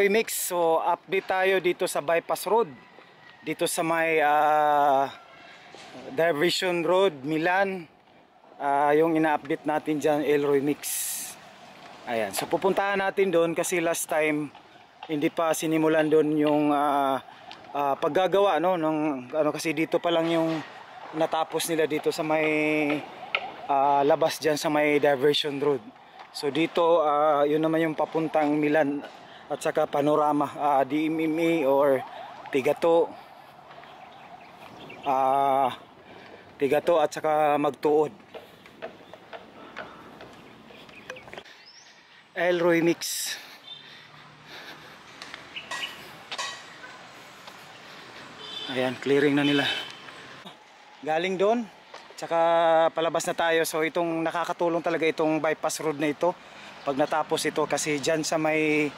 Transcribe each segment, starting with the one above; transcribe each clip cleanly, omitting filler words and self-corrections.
Elroy Mix. So update tayo dito sa bypass road, dito sa may Diversion Road, Milan. Yung ina-update natin dyan, Elroy Mix. Ayan, so pupuntahan natin doon kasi last time hindi pa sinimulan doon yung paggagawa, no, ng kasi dito pa lang yung natapos nila dito sa may labas dyan sa may Diversion Road. So dito yun naman yung papuntang Milan at saka Panorama, DMMA or Tigato, Tigato at saka Magtuod. Elroy Mix. Ayan, clearing na nila. Galing doon, tsaka palabas na tayo. So itong nakakatulong talaga itong bypass road na ito pag natapos ito, kasi dyan sa may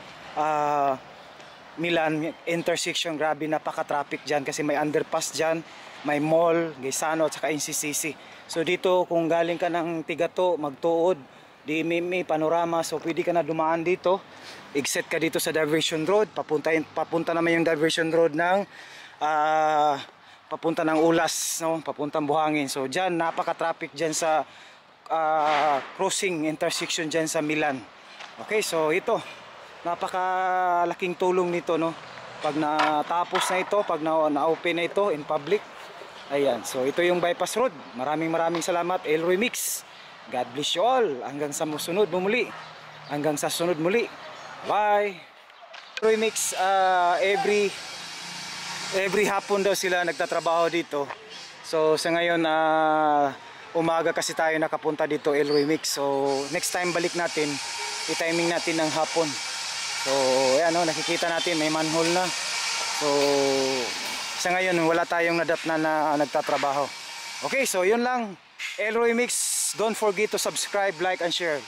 Milan intersection, grabe napaka-traffic dyan kasi may underpass dyan, may mall, Gaisano at saka NCCC. So dito kung galing ka ng Tigato, Magtuod, DMMA, Panorama, so pwede ka na dumaan dito. Exit ka dito sa Diversion Road, papunta naman yung Diversion Road ng papunta ng Ulas, no? Papuntang Buhangin. So dyan napaka-traffic dyan sa crossing intersection dyan sa Milan. Okay, so ito napakalaking tulong nito, no, pag natapos na ito, pag na-open na ito in public. Ayan, so ito yung bypass road. Maraming salamat, Elroy Mix. God bless you all. Hanggang sa sunod muli. Hanggang sa sunod muli. Bye. Elroy Mix, every hapon daw sila nagtatrabaho dito. So sa ngayon umaga kasi tayo nakapunta dito, Elroy Mix. So next time balik natin, i-timing natin ng hapon. So ayan, no, nakikita natin may manhole na. So sa ngayon wala tayong nadatna na nagtatrabaho. Okay, so yun lang. Elroy Mix, don't forget to subscribe, like and share.